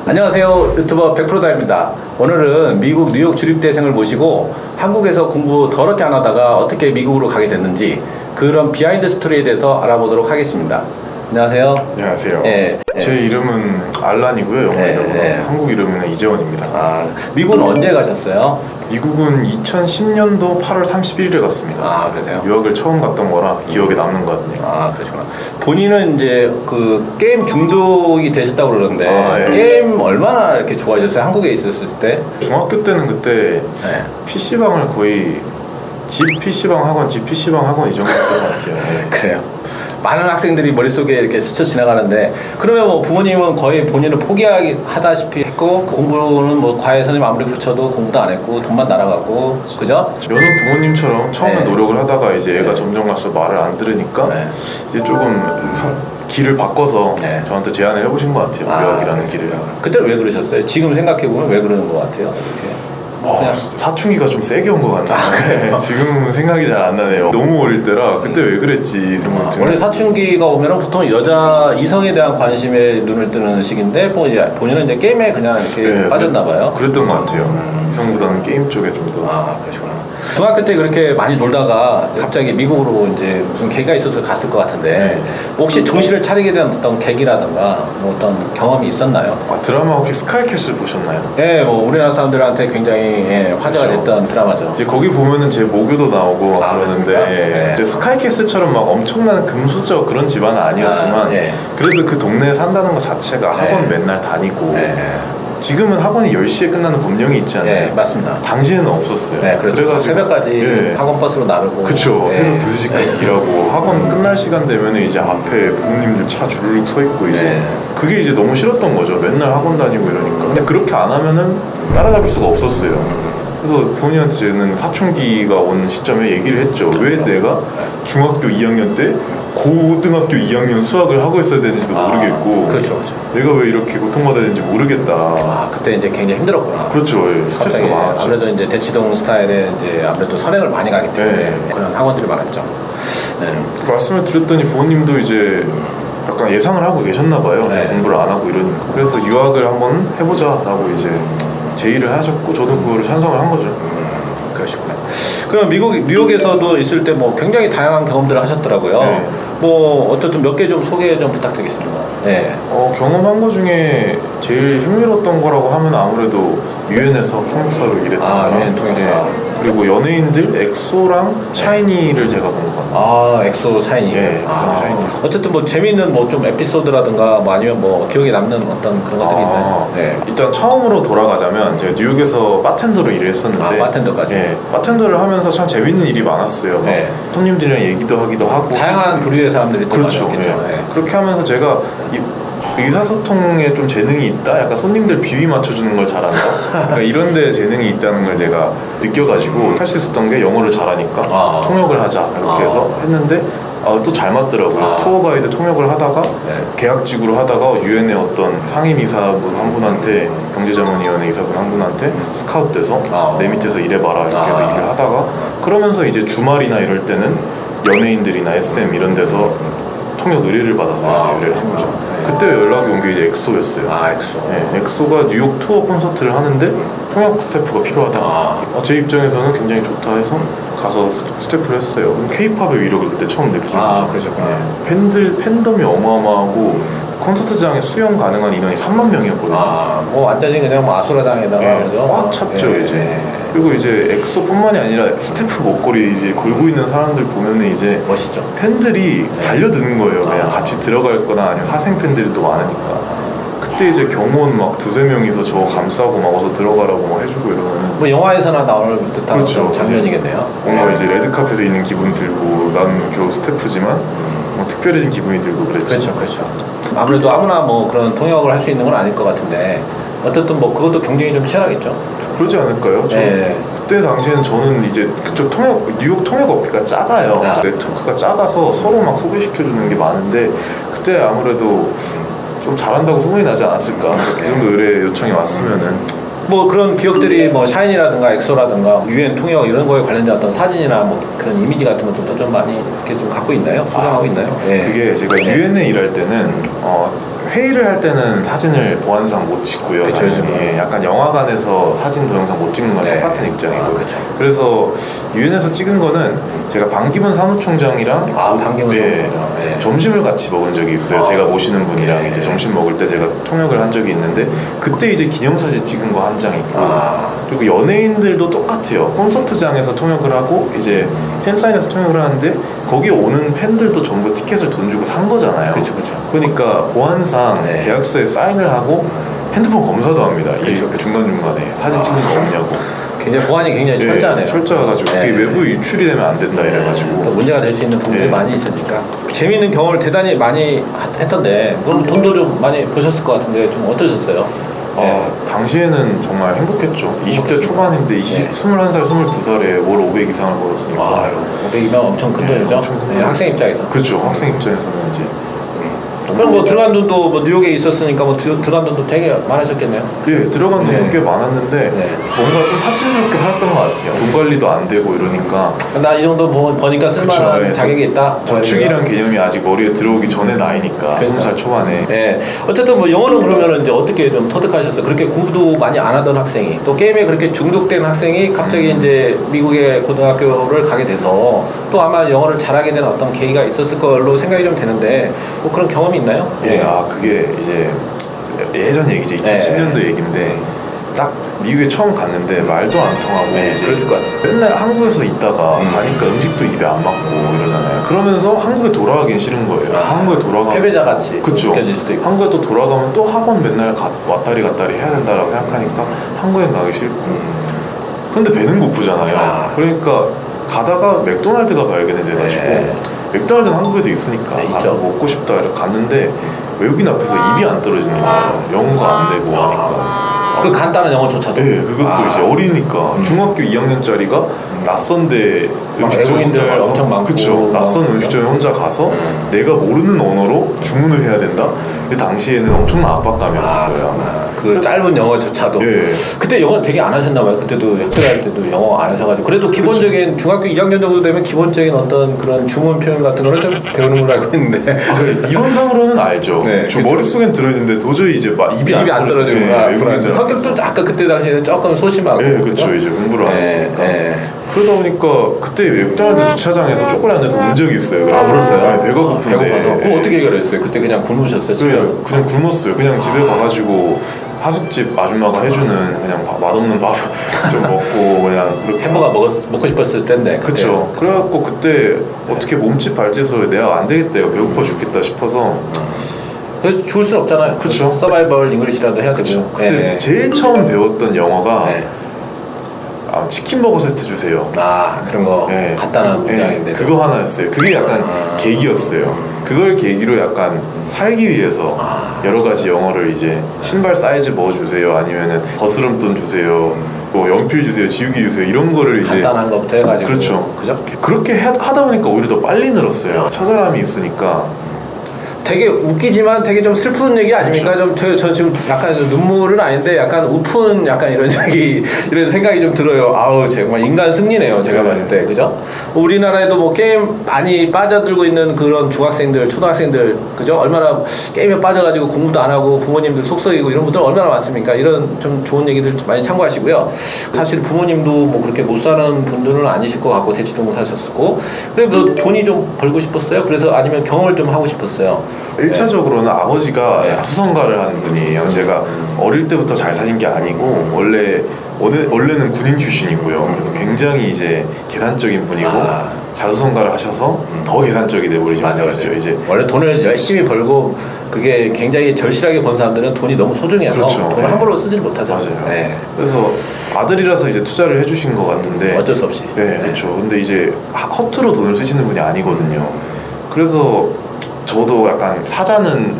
안녕하세요. 유튜버 100%다입니다. 오늘은 미국 뉴욕 주립대생을 모시고 한국에서 공부 더럽게 안 하다가 어떻게 미국으로 가게 됐는지 그런 비하인드 스토리에 대해서 알아보도록 하겠습니다. 안녕하세요. 안녕하세요. 예, 제 이름은 알란이고요. 영어 이름으로. 예. 한국 이름은 이재원입니다. 아, 미국은 언제 가셨어요? 미국은 2010년도 8월 31일에 갔습니다. 아, 그러세요? 유학을 처음 갔던 거라 기억에 남는 것 같네요. 아, 그러시구나. 본인은 이제 그 게임 중독이 되셨다고 그러는데 아, 예. 게임 얼마나 이렇게 좋아하셨어요? 한국에 있었을 때? 중학교 때는 그때 네. PC방을 거의 집 PC방 학원, 집 PC방 학원 이 정도였던 것 같아요. 예. 그래요. 많은 학생들이 머릿속에 이렇게 스쳐 지나가는데 그러면 뭐 부모님은 거의 본인을 포기하다시피 했고 공부는 뭐 과외 선생님 아무리 붙여도 공부도 안 했고 돈만 날아가고 그죠? 저는 부모님처럼 처음에 네. 노력을 하다가 이제 애가 네. 점점 갈수록 말을 안 들으니까 네. 이제 조금 길을 바꿔서 네. 저한테 제안을 해보신 것 같아요. 유학이라는 길을. 그때 왜 그러셨어요? 지금 생각해보면 왜 그러는 것 같아요? 이렇게. 그냥- 사춘기가 좀 세게 온 것 같네요. 그래요? 지금은 생각이 잘 안 나네요. 너무 어릴 때라 그때 왜 그랬지 생각 드는. 원래 사춘기가 오면은 보통 여자 이성에 대한 관심에 눈을 뜨는 시기인데 뭐 이제 본인은 이제 게임에 그냥 이렇게 네, 빠졌나 봐요. 그랬던 것 같아요. 이성보다는 게임 쪽에 좀 더. 아, 그러시구나. 중학교 때 그렇게 많이 놀다가 갑자기 미국으로 이제 무슨 계기가 있어서 갔을 것 같은데 혹시 정신을 차리게 된 어떤 계기라든가 뭐 어떤 경험이 있었나요? 드라마 혹시 스카이캐슬 보셨나요? 예, 뭐 우리나라 사람들한테 굉장히 화제가 그렇죠. 됐던 드라마죠. 이제 거기 보면은 제 모교도 나오고 아, 그러는데 그렇습니까? 네. 근데 스카이캐슬처럼 막 엄청난 금수저 그런 집안은 아니었지만 아, 예. 그래도 그 동네에 산다는 것 자체가 학원 네. 맨날 다니고 예, 지금은 학원이 10시에 끝나는 법령이 있지 않아요? 예, 맞습니다. 당시에는 없었어요. 네, 그렇죠. 그래가지고 새벽까지 예. 학원 버스로 나르고. 그쵸. 예. 새벽 2시까지 일하고 학원 끝날 시간 되면 이제 앞에 부모님들 차 주르륵 서 있고 이제 네. 그게 이제 너무 싫었던 거죠. 맨날 학원 다니고 이러니까. 근데 그렇게 안 하면은 따라잡을 수가 없었어요. 그래서 부모님한테 저는 사춘기가 온 시점에 얘기를 했죠. 왜 내가 중학교 2학년 때 고등학교 2학년 수학을 하고 있어야 되는지도 모르겠고 그렇죠, 그렇죠. 내가 왜 이렇게 고통받아야 되는지 모르겠다. 아, 그때 이제 굉장히 힘들었구나. 그렇죠. 예. 스트레스가 갑자기 많았죠. 아무래도 이제 대치동 스타일의 이제 아무래도 선행을 많이 가기 때문에 네. 그런 학원들이 많았죠. 네. 말씀을 드렸더니 부모님도 이제 약간 예상을 하고 계셨나 봐요. 네. 제가 공부를 안 하고 이러니까. 그래서 유학을 한번 해보자라고 이제 제의를 하셨고 저도 그거를 찬성을 한 거죠. 그러시구나. 그럼 미국 뉴욕에서도 있을 때 뭐 굉장히 다양한 경험들을 하셨더라고요. 네. 뭐 어쨌든 몇 개 좀 소개 좀 부탁드리겠습니다. 네. 경험한 거 중에 제일 흥미로웠던 거라고 하면 아무래도 유엔에서 통역사로 일했던 아, 거랑, 유엔 통역사. 그리고 연예인들 엑소랑 샤이니를 제가 본 것 같아요. 아, 엑소 샤이니. 예, 엑소 샤이니. 어쨌든 뭐 재미있는 뭐 좀 에피소드라든가 뭐 아니면 뭐 기억에 남는 어떤 그런 것들이 있나요? 네. 일단 처음으로 돌아가자면 제가 뉴욕에서 바텐더로 일을 했었는데 아, 바텐더까지? 예, 바텐더를 하면서 참 재밌는 일이 많았어요. 막 네. 손님들이랑 얘기도 하기도 하고 다양한 부류의 사람들이 또 그렇죠. 많았겠죠. 예. 네. 그렇게 하면서 제가 의사소통에 좀 재능이 있다? 약간 손님들 비위 맞춰주는 걸 잘한다? 그러니까 이런 데 재능이 있다는 걸 제가 느껴가지고 할 수 있었던 게 영어를 잘하니까 아. 통역을 하자 이렇게 해서 했는데 또 잘 맞더라고요. 아. 투어 가이드 통역을 하다가 네. 계약직으로 하다가 유엔의 어떤 상임이사분 한 분한테 경제자문위원회 이사분 한 분한테 스카웃돼서 아. 내 밑에서 일해봐라 이렇게 해서 아. 일을 하다가 그러면서 이제 주말이나 이럴 때는 연예인들이나 SM 이런 데서 통역 의뢰를 받아서 아, 일을 한 거죠. 그때 연락이 온 게 이제 엑소였어요. 아, 엑소. 네, 엑소가 뉴욕 투어 콘서트를 하는데 통역 스태프가 필요하다. 아. 제 입장에서는 굉장히 좋다 해서 가서 스태프를 했어요. 케이팝의 위력을 그때 처음 느끼죠. 아, 그러셨구나. 팬덤이 어마어마하고 콘서트장에 수용 가능한 인원이 3만 명이었거든요. 아, 뭐 완전히 그냥 뭐 아수라장에다가 네, 그죠? 꽉 찼죠 예, 이제. 예. 그리고 이제 엑소뿐만이 아니라 스태프 목걸이 이제 걸고 있는 사람들 보면은 이제 멋있죠. 팬들이 달려드는 거예요. 그냥 아. 같이 들어갈 거나 아니면 사생 팬들이 또 많으니까. 그때 이제 경호원 막 두세 명이서 저 감싸고 막 어서 들어가라고 막 해주고 이러면 뭐 영화에서나 나올 듯한 그렇죠. 그런 장면이겠네요. 뭔가 이제 레드카펫에 있는 기분 들고 난 겨우 스태프지만 뭐 특별해진 기분이 들고 그랬죠. 그렇죠, 그렇죠. 아무래도 아무나 뭐 그런 통역을 할 수 있는 건 아닐 것 같은데 어쨌든 뭐 그것도 경쟁이 좀 치열하겠죠. 그러지 않을까요? 네. 그때 당시에는 저는 이제 그쪽 뉴욕 통역 업계가 작아요. 아. 네트워크가 작아서 서로 막 소개시켜주는 게 많은데 그때 아무래도 좀 잘한다고 소문이 나지 않았을까. 그 정도 의뢰 요청이 왔으면은 뭐 그런 기업들이 뭐 샤인이라든가 엑소라든가 유엔 통역 이런 거에 관련된 어떤 사진이나 뭐 그런 이미지 같은 것도 좀 많이 이렇게 좀 갖고 있나요? 소장하고 있나요? 예. 그게 제가 유엔에 일할 때는 회의를 할 때는 사진을 보안상 못 찍고요. 그쵸, 당연히. 요즘은. 약간 영화관에서 사진 동영상 못 찍는 건 네. 똑같은 입장이고. 아, 그쵸. 그래서 유엔에서 찍은 거는 제가 반기문 사무총장이랑 반기문 사무총장. 네. 점심을 같이 먹은 적이 있어요. 제가 모시는 분이랑 네. 이제 점심 먹을 때 제가 통역을 한 적이 있는데 그때 이제 기념사진 찍은 거 한 장 있고 그리고 연예인들도 똑같아요. 콘서트장에서 통역을 하고 이제 팬사인회에서 통역을 하는데 거기 오는 팬들도 전부 티켓을 돈 주고 산 거잖아요. 그쵸. 그러니까 보안상 네. 계약서에 사인을 하고 핸드폰 검사도 합니다. 그쵸. 이 중간중간에 사진 찍는 거 없냐고. 굉장히 보안이 굉장히 철저하네요. 철저해가지고 네. 그게 외부 유출이 되면 안 된다 이래가지고. 또 문제가 될 수 있는 부분들이 네. 많이 있으니까 재미있는 경험을 대단히 많이 했던데 그럼 돈도 좀 많이 버셨을 것 같은데 좀 어떠셨어요? 당시에는 정말 행복했죠. 20대 행복했습니다. 초반인데 네. 21살, 22살에 월 500 이상을 벌었으니까. 500이면 엄청 큰 네, 돈이죠? 엄청 큰 네, 돈. 학생 입장에서. 그렇죠. 학생 입장에서는 이제. 그럼 뭐 들어간 돈도 뭐 뉴욕에 있었으니까 뭐 들어간 돈도 되게 많으셨겠네요? 예, 들어간 돈도 네. 꽤 많았는데 네. 뭔가 좀 사치스럽게 살았던 것 같아요. 돈 관리도 안 되고 이러니까 나 이 정도 버니까 쓸만한 그쵸, 예. 자격이 있다? 저축이란 개념이 아직 머리에 들어오기 전에 나이니까 그렇죠. 20살 초반에. 네. 어쨌든 뭐 영어는 그러면 이제 어떻게 좀 터득하셨어요? 그렇게 공부도 많이 안 하던 학생이 또 게임에 그렇게 중독된 학생이 갑자기 이제 미국의 고등학교를 가게 돼서 또 아마 영어를 잘하게 된 어떤 계기가 있었을 걸로 생각이 좀 되는데 뭐 그런 경험이 있나요? 예, 그게 이제 예전 얘기죠. 2010년도 얘기인데 딱 미국에 처음 갔는데 말도 안 통하고 네, 이제 그랬을 것 같아요. 맨날 한국에서 있다가 가니까 음식도 입에 안 맞고 이러잖아요. 그러면서 한국에 돌아가긴 싫은 거예요. 한국에 돌아가면 패배자 같이 그쵸. 느껴질 수도 있고. 한국에 또 돌아가면 또 학원 맨날 왔다리 갔다리 해야 된다라고 생각하니까 한국엔 가기 싫고 근데 배는 고프잖아요. 그러니까 가다가 맥도날드가 발견이 돼가지고 네. 맥도날드는 한국에도 있으니까 네, 가서 있죠. 먹고 싶다 이렇게 갔는데 외국인 앞에서 입이 안 떨어지는 거예요. 영어가 안 되고 하니까. 그 간단한 영어조차도. 네, 그것도 이제 어리니까 중학교 2학년짜리가 낯선데 막 음식점에 외국인들 혼자 가서 엄청 많고 그쵸. 낯선 막 음식점에 혼자 가서 내가 모르는 언어로 주문을 해야 된다? 그 당시에는 엄청난 압박감이었을 거예요. 그 짧은 영어조차도. 예. 그때 영어 되게 안 하셨나 봐요. 그때도 학교 다닐 때도 영어 안 하셔가지고. 그래도 기본적인 중학교 2학년 정도 되면 기본적인 어떤 그런 주문 표현 같은 거를 좀 배우는 걸로 알고 있는데. 이론상으로는 알죠. 네, 저 그쵸. 머릿속엔 들어있는데 도저히 이제 입이 안 떨어지구나. 네, 외국인들 성격도 앞에서. 아까 그때 당시에는 조금 소심하고. 네, 그렇죠. 이제 공부를 안 했으니까. 네. 그러다 보니까 그때 맥도날드 주차장에서 쪼꼬리 앉아서 운 적이 있어요. 울었어요? 네, 배가 고픈데. 배고파서. 그럼 어떻게 해결했어요? 그때 그냥 굶으셨어요? 집에서? 그냥 굶었어요. 그냥 집에 가가지고 하숙집 아줌마가 해주는 그냥 맛없는 밥 좀 먹고 그냥 그렇게 햄버거 먹고 싶었을 텐데. 그쵸. 그때. 그래갖고 그때 어떻게 몸집 발제서 내가 안 되겠다 이거 배고파 죽겠다 싶어서 그래서 죽을 순 없잖아요. 그쵸. 서바이벌 잉글리시라도 해야 되고. 그때 제일 처음 배웠던 영어가 네. 치킨 버거 세트 주세요. 그런 거 네. 간단한 네, 문장인데. 그거 하나였어요. 그게 약간 계기였어요. 그걸 계기로 약간 살기 위해서 여러 가지 영어를 이제 신발 사이즈 뭐 주세요, 아니면은 거스름돈 주세요, 뭐 연필 주세요, 지우개 주세요 이런 거를 이제 간단한 것부터 해가지고. 그렇죠. 그죠? 그렇게 하다 보니까 오히려 더 빨리 늘었어요. 처절함이 있으니까. 되게 웃기지만 되게 좀 슬픈 얘기 아닙니까? 저 지금 약간 좀 눈물은 아닌데 약간 우픈 약간 이런 얘기, 이런 생각이 좀 들어요. 아우, 정말 인간 승리네요. 제가 네. 봤을 때. 그죠? 우리나라에도 뭐 게임 많이 빠져들고 있는 그런 중학생들, 초등학생들, 그죠? 얼마나 게임에 빠져가지고 공부도 안 하고 부모님들 속썩이고 이런 분들 얼마나 많습니까? 이런 좀 좋은 얘기들 많이 참고하시고요. 사실 부모님도 뭐 그렇게 못 사는 분들은 아니실 것 같고, 대치도 못 하셨고. 그래도 돈이 좀 벌고 싶었어요? 그래서 아니면 경험을 좀 하고 싶었어요? 1차적으로는 아버지가 네. 야수성가를 하는 분이에요. 제가 어릴 때부터 잘 사신 게 아니고 원래는 군인 출신이고요. 그래서 굉장히 이제 계산적인 분이고 자수성가를 하셔서 더 계산적이 돼버리신 분이죠. 이제 원래 돈을 열심히 벌고 그게 굉장히 절실하게 번 사람들은 돈이 너무 소중해서 그렇죠. 돈을 네. 함부로 쓰질 못하죠. 맞아요. 네. 그래서 아들이라서 이제 투자를 해주신 것 같은데 어쩔 수 없이. 네, 그렇죠. 근데 이제 허투루 돈을 쓰시는 분이 아니거든요. 그래서 저도 약간 사자는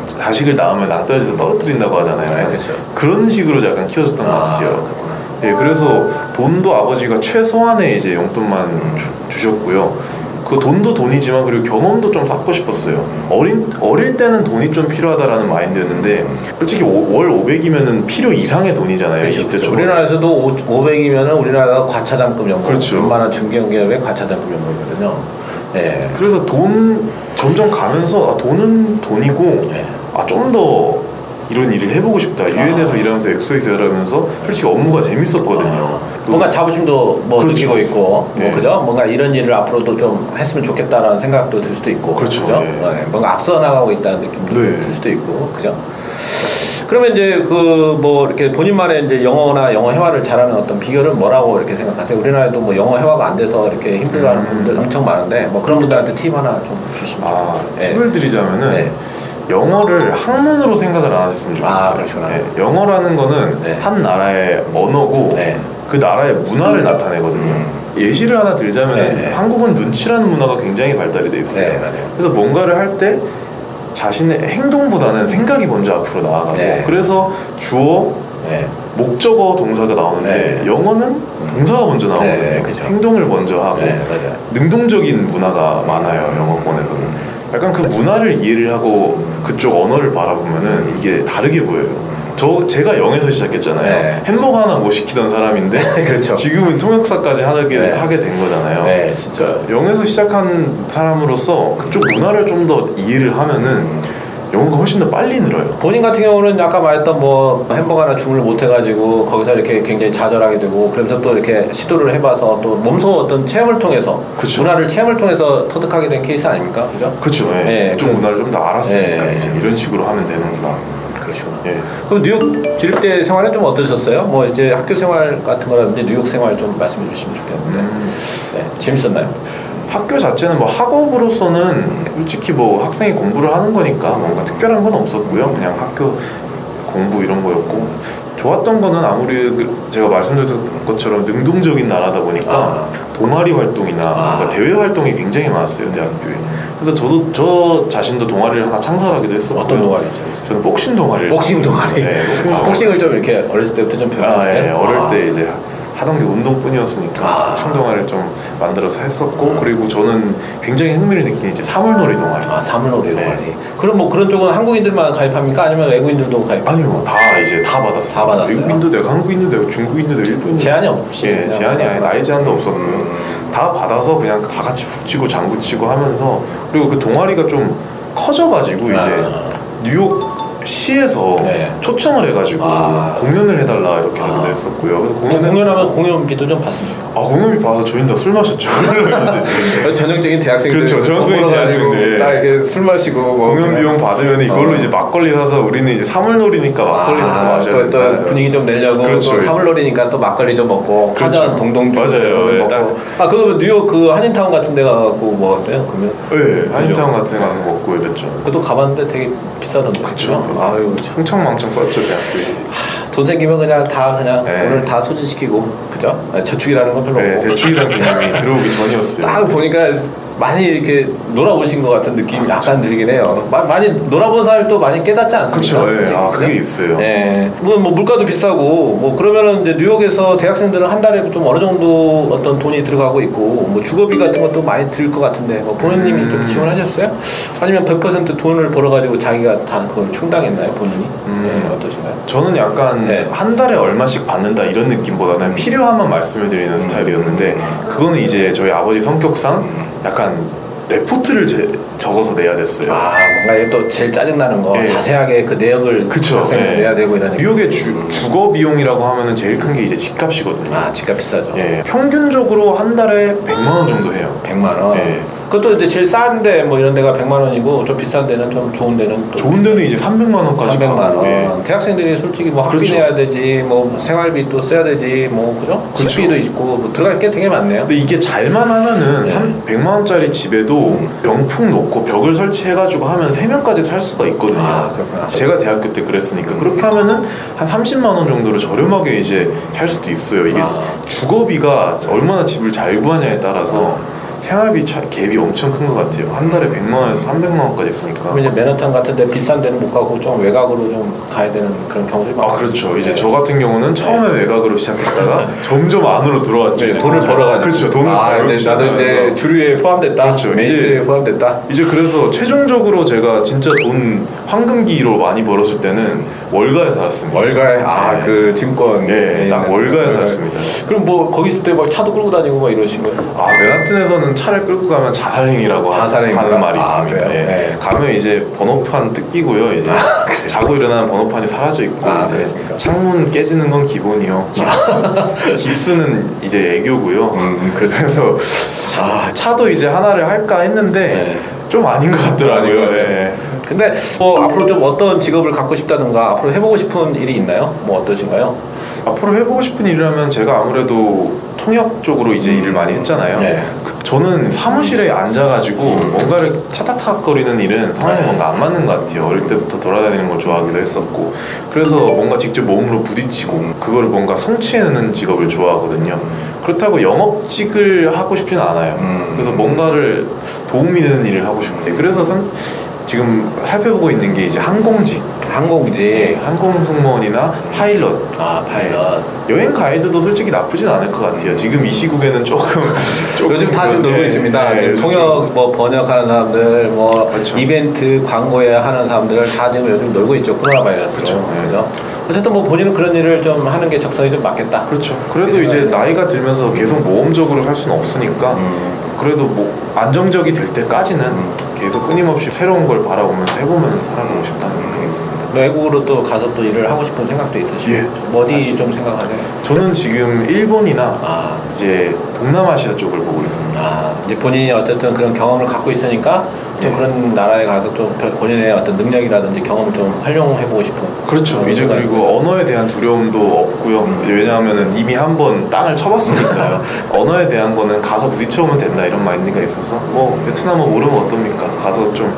자식을 낳으면 낭떠러지에서 떨어뜨린다고 하잖아요. 네, 그렇죠. 그런 식으로 약간 키워졌던 것 같아요. 그렇구나. 네, 그래서 돈도 아버지가 최소한의 이제 용돈만 주셨고요. 그 돈도 돈이지만 그리고 경험도 좀 쌓고 싶었어요. 어릴 때는 돈이 좀 필요하다라는 마인드였는데 솔직히 월 500이면은 필요 이상의 돈이잖아요. 그렇죠, 20대 그렇죠. 초반에. 우리나라에서도 500이면은 우리나라가 과차장급 연봉, 그렇죠. 웬만한 중견기업의 과차장급 연봉이거든요. 예. 그래서 돈 점점 가면서 돈은 돈이고 예. 좀 더 이런 일을 해보고 싶다. 유엔에서 일하면서 엑소에서 일하면서 솔직히 업무가 재밌었거든요. 뭔가 자부심도 뭐 그렇죠. 느끼고 있고, 뭐 예. 그죠? 뭔가 이런 일을 앞으로도 좀 했으면 좋겠다라는 생각도 들 수도 있고, 그렇죠. 그죠? 예. 예. 뭔가 앞서 나가고 있다는 느낌도 네. 들 수도 있고, 그죠? 그러면 이제 그 뭐 이렇게 본인만의 이제 영어나 영어 회화를 잘하는 어떤 비결은 뭐라고 이렇게 생각하세요? 우리나라에도 뭐 영어 회화가 안 돼서 이렇게 힘들어하는 분들 엄청 많은데, 뭐 그런 분들한테 팁 하나 좀 주시면 좋겠어요. 예. 팁을 드리자면은 네. 영어를 학문으로 생각을 안 하셨으면 좋겠어요. 아, 그렇구나. 영어라는 거는 네. 한 나라의 언어고 네. 그 나라의 문화를 나타내거든요. 예시를 하나 들자면 네. 한국은 눈치라는 문화가 굉장히 발달이 돼 있어요. 네, 맞아요. 그래서 뭔가를 할 때 자신의 행동보다는 생각이 먼저 앞으로 나아가고 네. 그래서 주어, 네. 목적어, 동사가 나오는데 네. 영어는 동사가 먼저 나오거든요. 네, 그죠. 행동을 먼저 하고 네, 맞아요. 능동적인 문화가 많아요. 영어권에서는. 약간 그 문화를 이해를 하고 그쪽 언어를 바라보면은 이게 다르게 보여요. 제가 0에서 시작했잖아요. 네. 햄버거 하나 못 시키던 사람인데 그렇죠. 지금은 통역사까지 네. 하게 된 거잖아요. 네, 진짜. 0에서 시작한 사람으로서 그쪽 문화를 좀 더 이해를 하면은 영어가 훨씬 더 빨리 늘어요. 본인 같은 경우는 아까 말했던 뭐 햄버거나 주문을 못 해가지고 거기서 이렇게 굉장히 좌절하게 되고 그러면서 또 이렇게 시도를 해봐서 또 몸소 어떤 체험을 통해서 그쵸. 문화를 체험을 통해서 터득하게 된 케이스 아닙니까? 그죠? 그렇죠. 예. 네, 그쪽 문화를 좀 더 알았으니까 네. 이제 이런 식으로 하면 되는구나. 그러시구나. 예. 그럼 뉴욕 주립대 생활은 좀 어떠셨어요? 뭐 이제 학교 생활 같은 거라든지 뉴욕 생활 좀 말씀해 주시면 좋겠는데. 네, 재밌었나요? 학교 자체는 뭐 학업으로서는 솔직히 뭐 학생이 공부를 하는 거니까 뭔가 특별한 건 없었고요. 그냥 학교 공부 이런 거였고 좋았던 거는 아무리 제가 말씀드렸던 것처럼 능동적인 나라다 보니까 동아리 활동이나 뭔가 대외 활동이 굉장히 많았어요 대학교에. 그래서 저 자신도 동아리를 하나 창설하기도 했었고요. 어떤 동아리죠? 저는 복싱 동아리를 복싱 동아리. 네, 복싱을 좀 이렇게 어렸을 때부터 좀 배웠었어요? 예, 어릴 때 이제 하던 게 운동뿐이었으니까 복싱 동아리를 좀 만들어서 했었고 그리고 저는 굉장히 흥미를 느낀 이제 사물놀이 동아리. 사물놀이 네. 동아리. 그럼 뭐 그런 쪽은 한국인들만 가입합니까? 아니면 외국인들도 가입합니까? 아니요, 다 받았어요. 다 받았어요? 외국인도 되고 한국인도 되고 중국인도 되고 일본인도 제한이 없이 예, 그냥 제한이 아니 나이 제한도 없었고요. 음. 다 받아서 그냥 다 같이 북치고 장구치고 하면서 그리고 그 동아리가 좀 커져가지고 이제 뉴욕 시에서 네. 초청을 해가지고 공연을 해달라 이렇게 하기도 했었고요. 그래서 공연하면 공연비도 좀 받습니까? 공연비 봐서 저희는 다 술 마셨죠. 전형적인 대학생들 그렇죠, 전형적인 대학생들. 딱 이렇게 술 마시고 뭐 공연 비용 받으면 이걸로 이제 막걸리 사서 우리는 이제 사물놀이니까 막걸리 사서 마셔야 또 된다. 분위기 좀 내려고 그렇죠. 또 사물놀이니까 또 막걸리 좀 먹고 그렇죠. 파전 동동 좀 맞아요. 예, 먹고 그 뉴욕 그 한인타운 같은 데 가고 먹었어요? 그러면 네, 한인타운 같은 데 가서 먹고 이랬죠. 그것도 가봤는데 되게 비싸던데. 그렇죠. 아유 참. 흥청망청 썼죠 대학교에. 돈 생기면 그냥 네. 돈을 다 소진시키고 그죠? 저축이라는 건 별로 네, 없고 대출이란 개념이 들어오기 전이었어요. 딱 보니까 많이 이렇게 놀아보신 것 같은 느낌이 약간 들긴 해요. 많이 놀아본 사람이 또 많이 깨닫지 않습니까? 그렇죠. 예. 그치? 그게 있어요. 예. 뭐 물가도 비싸고 뭐 그러면은 이제 뉴욕에서 대학생들은 한 달에 좀 어느 정도 어떤 돈이 들어가고 있고 뭐 주거비 같은 것도 많이 들 것 같은데 뭐 부모님이 좀 지원하셨어요? 아니면 100% 돈을 벌어가지고 자기가 다 그걸 충당했나요 본인이? 네, 어떠신가요? 저는 약간 네. 한 달에 얼마씩 받는다 이런 느낌보다는 필요한만 말씀을 드리는 스타일이었는데 그거는 이제 저희 아버지 성격상 약간 레포트를 적어서 내야 됐어요. 뭔가 이게 또 제일 짜증나는 거 예. 자세하게 그 내역을 그쵸. 학생들 예. 내야 되고 이러니까 뉴욕의 주거 비용이라고 하면은 제일 큰 게 이제 집값이거든요. 집값 비싸죠. 예, 평균적으로 한 달에 100만 원 정도 해요. 100만 원. 예. 그것도 이제 제일 싼데 뭐 이런 데가 100만 원이고 좀 비싼 데는 좀 좋은 데는 또 좋은 데는 이제 300만 원까지 300만 원. 예. 대학생들이 솔직히 뭐 학비 그렇죠. 내야 되지, 뭐 생활비 또 써야 되지, 뭐 그죠? 그렇죠. 식비도 있고 뭐 들어갈 게 되게 많네요. 근데 이게 잘만 하면은 네. 100만 원짜리 집에도 병풍 놓고 벽을 설치해가지고 하면 3명까지 살 수가 있거든요. 그렇구나. 제가 대학교 때 그랬으니까 그렇게 하면은 한 30만 원 정도로 저렴하게 이제 할 수도 있어요. 이게 주거비가 얼마나 집을 잘 구하냐에 따라서 생활비 갭이 엄청 큰 것 같아요. 한 달에 100만 원에서 300만 원까지 쓰니까. 그럼 이제 맨하탄 같은 데 비싼 데는 못 가고 좀 외곽으로 좀 가야 되는 그런 경우들이 많아요. 그렇죠. 이제 저 같은 경우는 처음에 외곽으로 시작했다가 점점 안으로 들어왔죠. 네, 돈을 벌어가지고. 그렇죠. 돈을 벌고 근데 나도 이제 주류에 포함됐다. 그렇죠. 메인스트리에 포함됐다. 이제 그래서 최종적으로 제가 진짜 돈 황금기로 많이 벌었을 때는 월가에 살았습니다. 월가에 네. 그 증권 딱 월가에 살았습니다. 그럼 뭐 거기 있을 때 막 차도 끌고 다니고 막 이러신 거예요? 맨하튼에서는 차를 끌고 가면 자살행위라고 자살행위인가? 하는 말이 있습니다. 그래요? 예. 네. 가면 이제 번호판 뜯기고요. 이제 자고 일어나면 번호판이 사라져 있고 이제 그렇습니까? 창문 깨지는 건 기본이요. 기스는 이제 애교고요. 그래서 차도 이제 하나를 할까 했는데 네. 좀 아닌 것 같더라고요. 아닌 것 같아요. 예. 근데 뭐 앞으로 좀 어떤 직업을 갖고 싶다든가 앞으로 해보고 싶은 일이 있나요? 뭐 어떠신가요? 앞으로 해보고 싶은 일이라면 제가 아무래도 통역 쪽으로 이제 일을 많이 했잖아요. 네. 저는 사무실에 앉아가지고 뭔가를 타닥타닥거리는 일은 성향이 뭔가 안 맞는 것 같아요. 어릴 때부터 돌아다니는 걸 좋아하기도 했었고, 그래서 뭔가 직접 몸으로 부딪히고 그거를 뭔가 성취해내는 직업을 좋아하거든요. 그렇다고 영업직을 하고 싶지는 않아요. 그래서 뭔가를 도움이 되는 일을 하고 싶어요. 그래서 지금 살펴보고 있는 게 이제 항공직, 항공 승무원이나 파일럿. 파일럿. 여행 가이드도 솔직히 나쁘진 않을 것 같아요. 지금 이 시국에는 조금 요즘 다 지금 놀고 있습니다. 지금 통역 뭐 번역하는 사람들, 뭐 그렇죠. 이벤트 광고에 하는 사람들 다 지금 요즘 놀고 있죠. 코로나 바이러스로. 그렇죠. 그죠? 어쨌든 뭐 본인은 그런 일을 좀 하는 게 적성이 좀 맞겠다. 그렇죠. 그래도 이제 나이가 들면서 계속 모험적으로 할 수는 없으니까 그래도 뭐 안정적이 될 때까지는 계속 끊임없이 새로운 걸 바라보면서 해보면서 살아보고 싶다는 생각이 있습니다. 외국으로 또 가서 또 일을 하고 싶은 생각도 있으시고 예. 어디 좀 생각하세요? 저는 지금 일본이나 이제 동남아시아 쪽을 보고 있습니다. 이제 본인이 어쨌든 그런 경험을 갖고 있으니까 좀 네. 그런 나라에 가서 좀 본인의 어떤 능력이라든지 경험을 좀 활용해보고 싶은. 그렇죠. 그런 이제 생각이 그리고 언어에 대한 두려움도 없고요. 왜냐하면은 이미 한번 땅을 쳐봤으니까요. 언어에 대한 거는 가서 부딪혀오면 된다 이런 마인드가 있어서 뭐 베트남은 모르면 어떻습니까? 가서 좀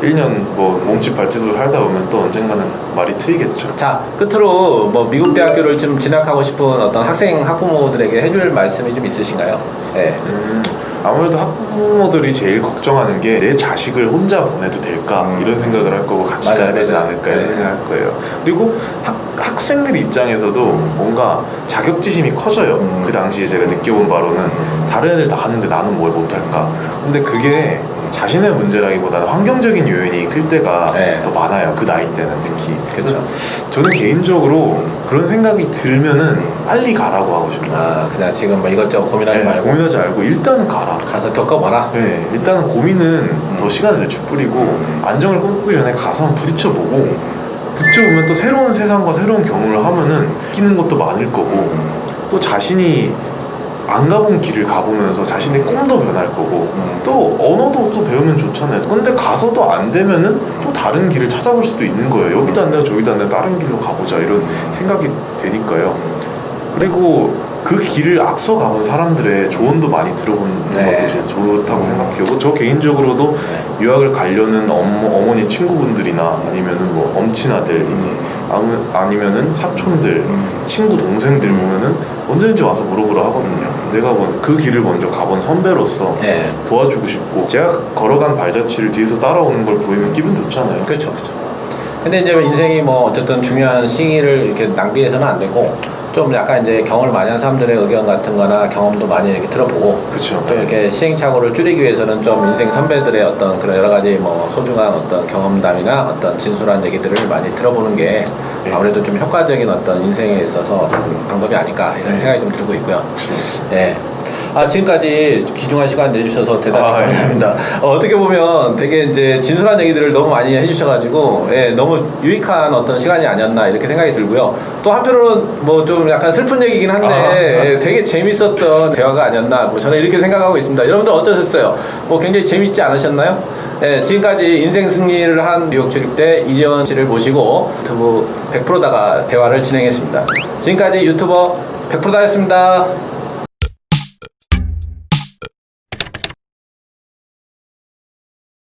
1년 뭐 몸집 발짓으로 살다 보면 또 언젠가는 말이 트이겠죠. 자, 끝으로 뭐 미국 대학교를 좀 진학하고 싶은 어떤 학부모들에게 해줄 말씀이 좀 있으신가요? 네. 아무래도 학부모들이 제일 걱정하는 게 내 자식을 혼자 보내도 될까 이런 생각을 할 거고 같이 맞아요, 가야 되지 맞아요. 않을까 이런 네. 생각을 할 거예요. 그리고 학생들 입장에서도 뭔가 자격지심이 커져요. 그 당시에 제가 느껴본 바로는 다른 애들 다 하는데 나는 뭘 못할까. 근데 그게 자신의 문제라기보다는 환경적인 요인이 클 때가 네. 더 많아요. 그 나이 때는 특히. 그렇죠. 저는 개인적으로 그런 생각이 들면은 빨리 가라고 하고 싶어요. 그냥 지금 뭐 이것저것 고민하지 말고 고민하지 말고 일단은 가라. 가서 겪어봐라. 네, 일단은 고민은 더 시간을 내추뿌리고 안정을 꿈꾸기 전에 가서 한번 부딪혀보고 부딪혀보면 또 새로운 세상과 새로운 경험을 하면은 느끼는 것도 많을 거고 또 자신이 안 가본 길을 가보면서 자신의 꿈도 변할 거고 또 언어도 또 배우면 좋잖아요. 근데 가서도 안 되면은 또 다른 길을 찾아볼 수도 있는 거예요. 여기도 안 되고 저기도 안 되고 다른 길로 가보자 이런 생각이 되니까요. 그리고 그 길을 앞서 가본 사람들의 조언도 많이 들어보는 네. 것도 좋다고 생각해요. 저 개인적으로도 유학을 가려는 어머니 친구분들이나 아니면은 뭐 엄친아들 아니면은 사촌들 친구 동생들 보면은 언제든지 와서 물어보라 하거든요. 내가 그 길을 먼저 가본 선배로서 네. 도와주고 싶고 제가 걸어간 발자취를 뒤에서 따라오는 걸 보이면 기분 좋잖아요. 그렇죠, 그렇죠. 근데 이제 인생이 뭐 어쨌든 중요한 시기를 이렇게 낭비해서는 안 되고 좀 약간 이제 경험을 많이 한 사람들의 의견 같은 거나 경험도 많이 이렇게 들어보고 그렇죠. 또 이렇게 시행착오를 줄이기 위해서는 좀 인생 선배들의 어떤 그런 여러 가지 뭐 소중한 어떤 경험담이나 어떤 진솔한 얘기들을 많이 들어보는 게 아무래도 좀 효과적인 어떤 인생에 있어서 방법이 아닐까 이런 생각이 좀 들고 있고요. 네. 지금까지 귀중한 시간 내주셔서 대단히 감사합니다. 어떻게 보면 되게 이제 진솔한 얘기들을 너무 많이 해주셔가지고, 너무 유익한 어떤 시간이 아니었나 이렇게 생각이 들고요. 또 한편으로는 뭐 좀 약간 슬픈 얘기긴 한데, 되게 재밌었던 대화가 아니었나, 뭐 저는 이렇게 생각하고 있습니다. 여러분들 어떠셨어요? 뭐 굉장히 재밌지 않으셨나요? 지금까지 인생 승리를 한 뉴욕 주립대 이재원 씨를 모시고 유튜브 100%다가 대화를 진행했습니다. 지금까지 유튜버 100%다였습니다.